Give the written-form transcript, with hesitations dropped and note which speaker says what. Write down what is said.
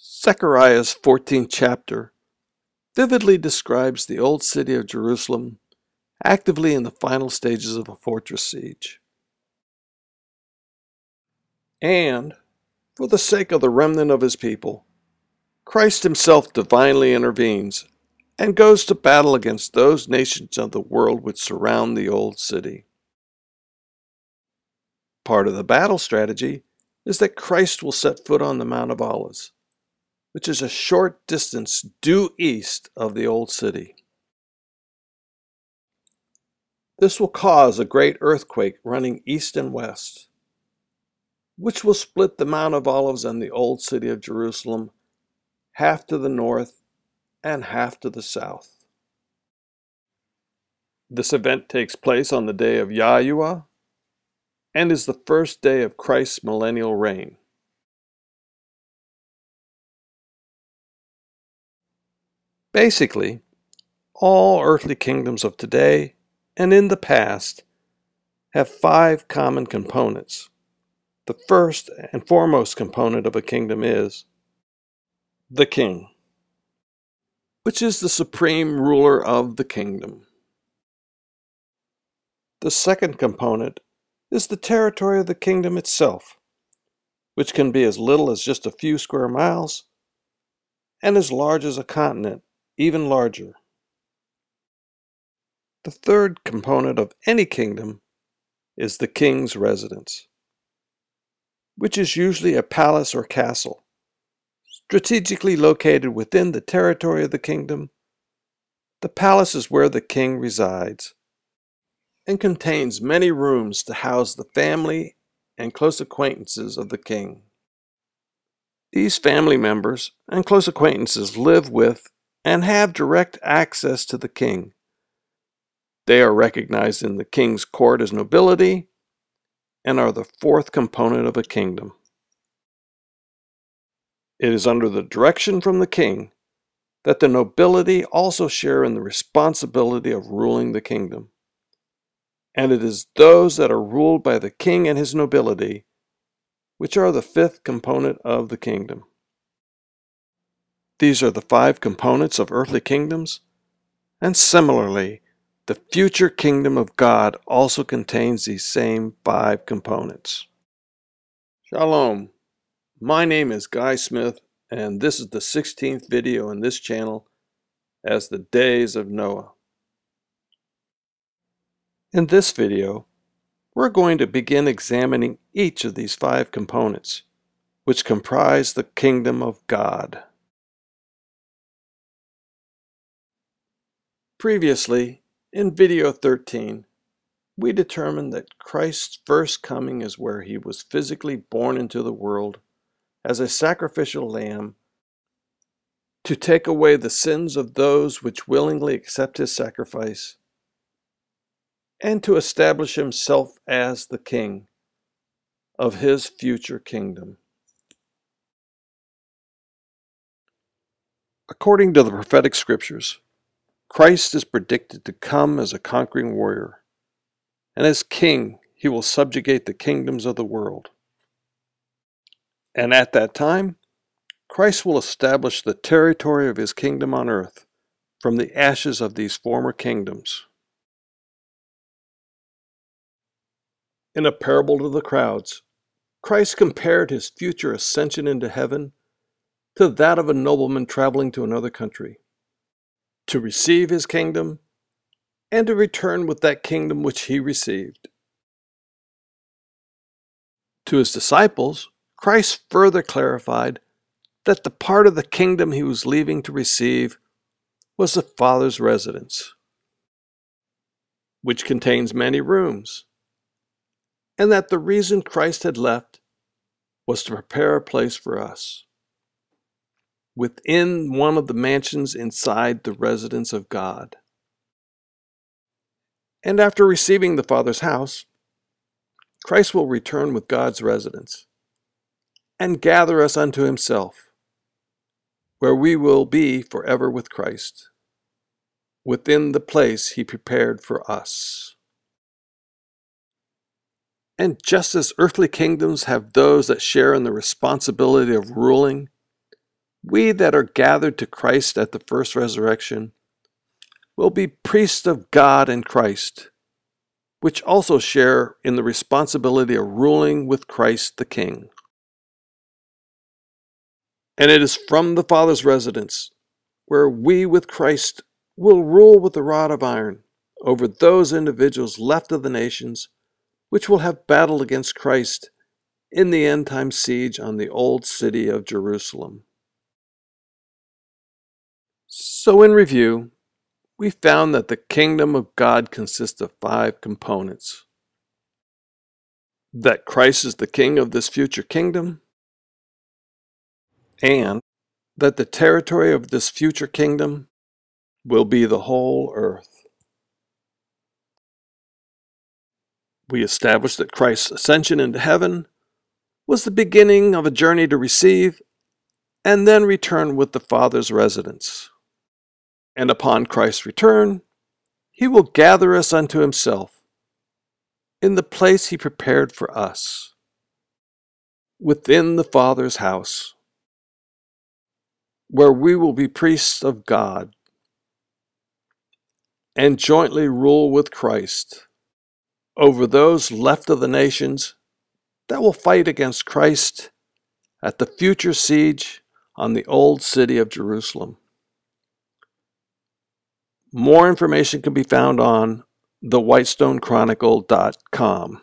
Speaker 1: Zechariah's 14th chapter vividly describes the old city of Jerusalem actively in the final stages of a fortress siege. And, for the sake of the remnant of his people, Christ himself divinely intervenes and goes to battle against those nations of the world which surround the old city. Part of the battle strategy is that Christ will set foot on the Mount of Olives, which is a short distance due east of the old city. This will cause a great earthquake running east and west, which will split the Mount of Olives and the old city of Jerusalem half to the north and half to the south. This event takes place on the day of Yahuwah and is the first day of Christ's millennial reign. Basically, all earthly kingdoms of today and in the past have 5 common components. The first and foremost component of a kingdom is the king, which is the supreme ruler of the kingdom. The second component is the territory of the kingdom itself, which can be as little as just a few square miles and as large as a continent, even larger. The third component of any kingdom is the king's residence, which is usually a palace or castle, strategically located within the territory of the kingdom. The palace is where the king resides and contains many rooms to house the family and close acquaintances of the king. These family members and close acquaintances live with and have direct access to the king. They are recognized in the king's court as nobility and are the fourth component of a kingdom. It is under the direction from the king that the nobility also share in the responsibility of ruling the kingdom. And it is those that are ruled by the king and his nobility which are the fifth component of the kingdom. These are the 5 components of earthly kingdoms, and similarly, the future kingdom of God also contains these same 5 components. Shalom. My name is Guy Smith, and this is the 16th video in this channel as the days of Noah. In this video, we're going to begin examining each of these 5 components, which comprise the kingdom of God. Previously, in video 13, we determined that Christ's first coming is where he was physically born into the world as a sacrificial lamb to take away the sins of those which willingly accept his sacrifice, and to establish himself as the king of his future kingdom. According to the prophetic scriptures, Christ is predicted to come as a conquering warrior, and as king he will subjugate the kingdoms of the world. And at that time, Christ will establish the territory of his kingdom on earth from the ashes of these former kingdoms. In a parable to the crowds, Christ compared his future ascension into heaven to that of a nobleman traveling to another country, to receive his kingdom and to return with that kingdom which he received. To his disciples, Christ further clarified that the part of the kingdom he was leaving to receive was the Father's residence, which contains many rooms, and that the reason Christ had left was to prepare a place for us within one of the mansions inside the residence of God. And after receiving the Father's house, Christ will return with God's residence and gather us unto himself, where we will be forever with Christ, within the place he prepared for us. And just as earthly kingdoms have those that share in the responsibility of ruling, We that are gathered to Christ at the first resurrection will be priests of God in Christ, which also share in the responsibility of ruling with Christ the King. And it is from the Father's residence, where we with Christ will rule with the rod of iron over those individuals left of the nations, which will have battled against Christ in the end-time siege on the old city of Jerusalem. So in review, we found that the kingdom of God consists of 5 components. That Christ is the king of this future kingdom, and that the territory of this future kingdom will be the whole earth. We established that Christ's ascension into heaven was the beginning of a journey to receive and then return with the Father's residence. And upon Christ's return, he will gather us unto himself in the place he prepared for us, within the Father's house, where we will be priests of God and jointly rule with Christ over those left of the nations that will fight against Christ at the future siege on the old city of Jerusalem. More information can be found on thewhitestonechronicle.com.